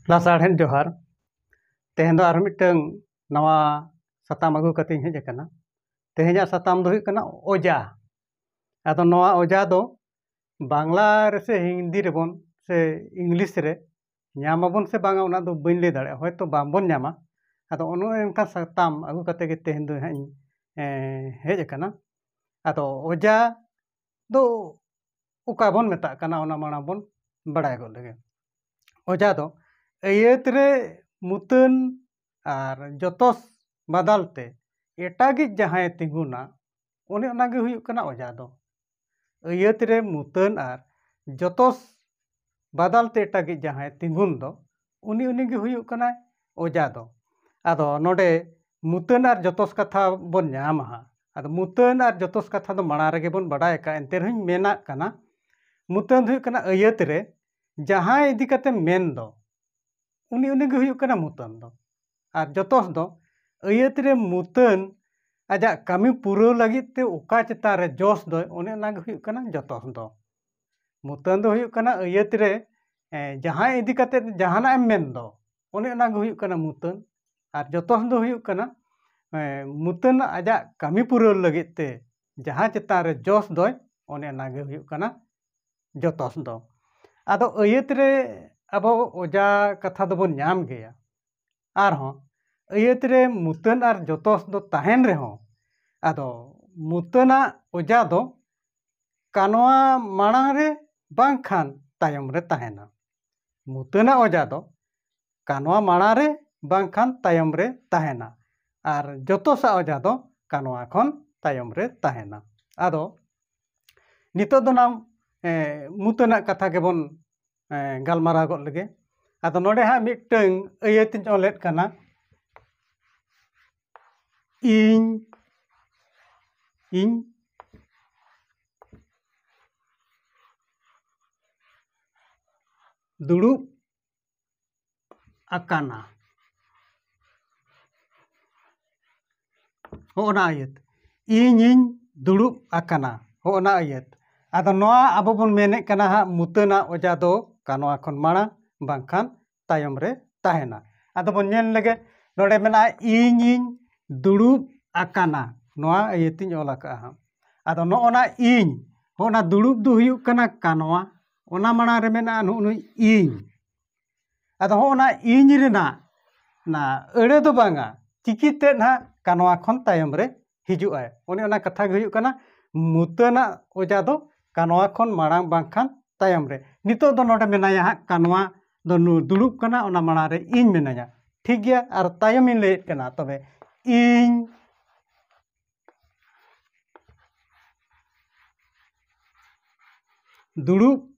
लासाढ़ेन जोहार तेहें दो आर मिटंग नवा साताम अगू कते हेज अकना। तेहेजा साताम दो हुयुग कना ओजा। आदो नवा ओजा दो बांग्ला रे से हिंदी रेबन से इंग्लिश रे ᱧᱟᱢᱟᱵᱚᱱ से बांगा उना दो बइन ले दाड़े होयतो बांबोन ᱧᱟमा। आदो ओनो एनका साताम अगू कते गे तेहें दो हाई हेज अकना। आदो ओजा दो उका बोन मेता कना ओना माड़ा बोन बड़ाय गो लगे। ओजा दो अयत रे मुतन आर जतोस बदलते एटागी जहां तिंगुना उनी ओनागे हुयुग कना ओजा दो। अयत रे मुतन आर जतोस बदलते एटागी जहां तिंगुन दो उनी उनीगे हुयुग कना ओजा दो। आदो नोडे मुतन आर जतोस कथा बोन ᱧᱟᱢᱟ हा। आदो मुतन आर जतोस कथा दो माड़ा रेगे बोन बड़ाय का एंते रहिन मेना कना। मुतन हुयुग कना अयत रे जहां इदी कते मेन दो उनी उनीगे हुयुग कना मुतन दो। आर जतोस दो अयत रे मुतन आजा कमी पूरा लगित ते उका चेतान रे जोश दो उनी ओनागे हुयुग कना जतोस दो। मुतन दो हुयुग कना अयत रे जहां इदी कते जहाना एम मेन दो उनी ओनागे हुयुग कना मुतन। आर जतोस दो हुयुग कना मुतन आजा कमी पूरा लगित ते जहां चेतान रे जोश दो उनी ओनागे हुयुग कना जतोस दो। आदो अयत रे अब ओजा कथा दो बोन ᱧᱟᱢ गया। आरहों अयत रे मुतन आर जतोस दो ताहेन रेहों आदो मुतना ओजा दो कानवा माड़ांग रे बांखान तायम रे ताहेना। मुतना ओजा दो कानवा माड़ांग रे बांखान तायम रे ताहेना। आर जतोसा ओजा दो कानवा खन तायम रे ताहेना। आदो नितो दो नाम मुतना कथा के बोन गालमाराव गो लगे। आदो नोडे हा मिटंग अयतिन ओलेट कना इन इन दुड़ुब अकाना होना आयत इन दुड़ुब अकाना होना आयत। आदो नोआ आबो बोन मेने कना हा मुतना ओजा दो कानवा खन माड़ा बांखान तायम रे ताहेना। आदो बोन नेल लगे नोडे मेना इन दुड़ुब अकाना नोआ अयतिन ओला का हा। आदो नोना इन होना दुड़ुब दो हुयुग कना कानवा ओना माड़ा रे मेना नुई इन। आदो होना इन रेना ना अड़े दो बांगा चिकिते ना कानवा खन तायम रे हिजुग आय उनी ओना कथा गे हुयुग कना मुतना ओजा दो कानवा खन माड़ांग बांखान तायम रे। नितो दो नोडे मेनाया हा कानवा दो दुड़ुब कना ओना माड़ा रे इन मेनाया ठीक गया। आर तायम इन लेट कना तबे इन दुड़ुब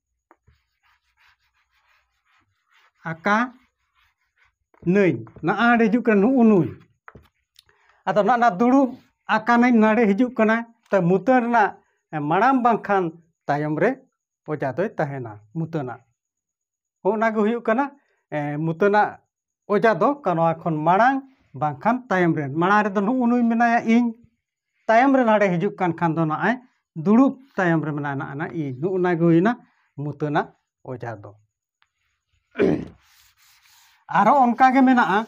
आका नई ना आड़े हिजुग कना नु उनुई। आदो ना दुड़ुब आका नई नाड़े हिजुग कना त मुतन ना माड़ांग बांखान तायम रे ओजा दोय ताहेना मुतना। होनागे हुयुग कना मुतना ओजा दो कानवा खन माड़ांग बांखान तायम रे माड़ा रे दो नु उनुई मेनाया इन तायम रे नाड़े हिजुग कान खान दो ना दुड़ुब तायम रे मेना ना इन नु उनागे हुइना मुतना ओजा दो। आरो ओनकागे मेना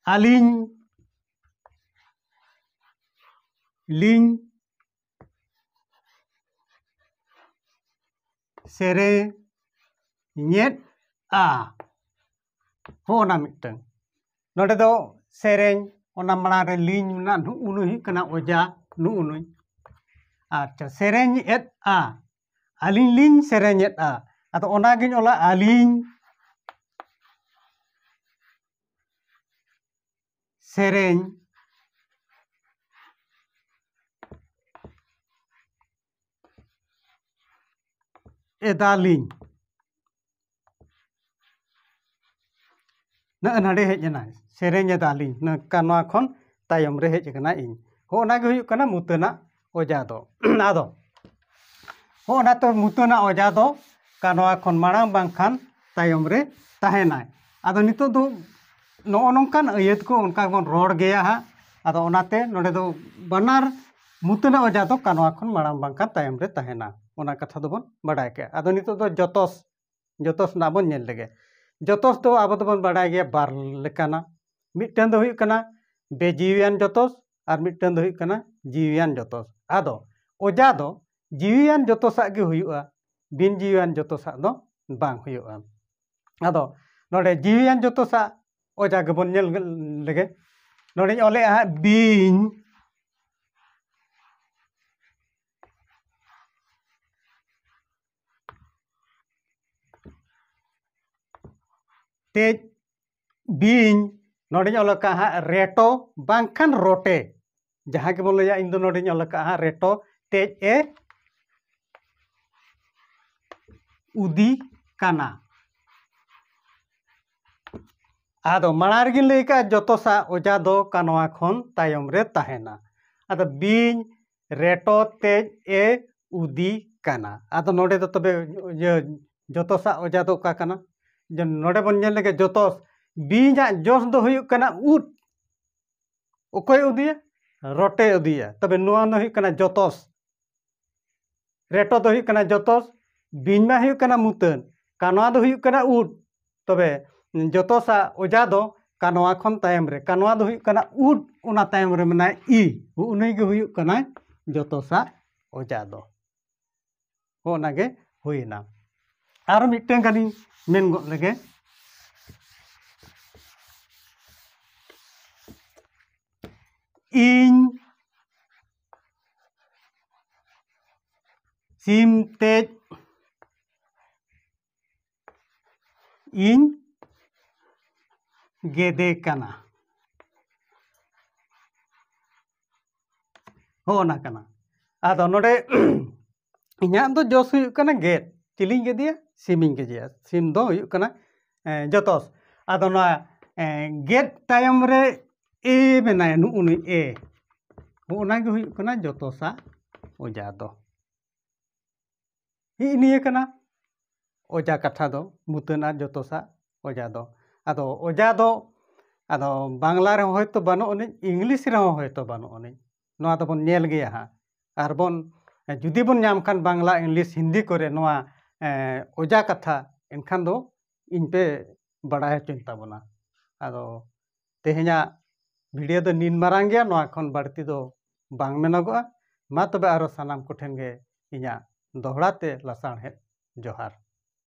आलिन लिन सेरे ñेट आ होना मिटंग नोडे दो सेरेñ ओना माड़ा रे लिन ना नु उनुई कना ओजा नु उनुई। अच्छा सेरेñ एट आ आलिन लिन सेरेñ एट आ आदो ओनागिन ओला आलिन सेरेñ एदालिन ना नाड़े हेजना सेरेñ एदालिन ना कानवा खन तायम रे हेज कना इन होनागे हुयुग कना मुतना ओजा दो। आदो होना तो मुतना ओजा दो कानवा खन माड़ांग बांखान तायम रे ताहेना। आदो नितो दो नो नोंकान अयत को उनका बोन रोड गया हा। ᱟᱫᱚ ᱚᱱᱟᱛᱮ ᱱᱚᱰᱮ ᱫᱚ ᱵᱟᱱᱟᱨ ᱢᱩᱛᱟᱹᱱᱟᱜ ᱚᱡᱟ ᱫᱚ ᱠᱟᱱᱣᱟ ᱠᱷᱚᱱ ᱢᱟᱲᱟᱝ ᱵᱟᱝᱠᱷᱟᱱ ᱛᱟᱭᱚᱢ ᱨᱮ ᱛᱟᱦᱮᱱᱟ ᱚᱱᱟ ᱠᱟᱛᱷᱟ ᱫᱚᱵᱚᱱ ᱵᱟᱰᱟᱭ ᱠᱮᱜᱼᱟ ᱟᱫᱚ ᱱᱤᱛᱚᱜ ᱫᱚ ᱡᱚᱛᱚᱥ ᱨᱮᱱᱟᱜ ᱵᱚᱱ ᱧᱮᱞ ᱞᱮᱜᱮ ᱡᱚᱛᱚᱥ ᱫᱚ ᱟᱵᱚ ᱫᱚᱵᱚᱱ ᱵᱟᱰᱟᱭ ᱜᱮᱭᱟ ᱵᱟᱨ ᱞᱮᱠᱟᱱᱟ ᱢᱤᱫᱴᱟᱝ ᱫᱚ ᱦᱩᱭᱩᱜ ᱠᱟᱱᱟ ᱵᱮᱡᱤᱣᱤᱭᱟᱱ ᱡᱚᱛᱚᱥ ᱟᱨ ᱢᱤᱫᱴᱟᱝ ᱫᱚ ᱦᱩᱭᱩᱜ ᱠᱟᱱᱟ ᱡᱤᱣᱤᱭᱟᱱ ᱡᱚᱛᱚᱥ ᱟᱫᱚ ᱚᱡᱟ ᱫᱚ ᱡᱤᱣᱤᱭᱟᱱ ᱡᱚᱛᱚᱥᱟᱜ ᱜᱮ ᱦᱩᱭᱩᱜᱼᱟ ᱵᱤᱱ ᱡᱤᱣᱤᱭᱟᱱ ᱡᱚᱛᱚᱥᱟᱜ ᱫᱚ ᱵᱟᱝ ᱦᱩᱭᱩᱜᱼᱟ ᱟᱫᱚ ᱱᱚᱰᱮ ᱡᱤᱣᱤᱭᱟᱱ ᱡᱚᱛᱚᱥᱟᱜ ᱚᱡᱟ ᱜᱮᱵᱚᱱ ᱧᱮᱞ ᱞᱮᱜᱮ ᱱᱚᱰᱮᱧ ᱚᱞᱮᱜᱼᱟ ᱦᱟᱸᱜ ᱵᱤᱧ तेज बीन नोडें अलका हाँ रेटो बांखान रोटे जहाँ के बोल इन नोडें अलका हाँ रेटो तेज ए उदी काना आदो माड़ार गिन लैका जतोसा ओजा दो कानवा खन तायम रे ताहेना आदो बीन रेटो तेज ए उदी काना आदो नोडे दो तबे जतोसा ओजा दो का काना नोडे बन नेल लगे जतोस बीजा जोस दो हुयुक काना उद ओकोय उदिया रोटे उदिया तबे नुआ न हुयुक काना जतोस रेटो दो हुयुक काना जतोस बीन मा हुयुक काना मुतन कानवा दो हुयुक काना उद तबे जतोसा ओजा दो कानवा खन तायम रे कानवा दो हुयुक काना उद उना तायम रे मना ई उनै गे हुयुक काना जतोसा ओजा दो ओना गे हुइना आरो मिटटें गानी मेन गो लगे इन सिम तेज इन गेदे काना होना काना आदो नोडे इन्या दो जोस हुयुक काना गेद चिलिंग गेदिया सिमिंग गेदिया सिम दो हुयुक काना जतोस आदो ना गेद तायम रे ए मेनाय नु उनि ए होना गे हुयुक काना जतोसा ओजा दो हि निये काना ओजा कथा दो मुतना जतोसा ओजा दो आदो बांग्ला रे होयतो बानो ओने इंग्लिश रे होयतो बानो ओने नोआ तो बन नेल गया हाँ आर बन जुदी बन नाम खान बांग्ला इंग्लिश हिंदी करे नोआ ओजा कथा एनखान दो इन पे बड़ाय चिंता बना आदो तेहेना वीडियो दो नीन मारांग गया नोआ खन बाड़ती दो बांग मेनगोआ मा तबे आरो सानाम कोठेन गे इना दोहड़ाते लसाण है जोहार।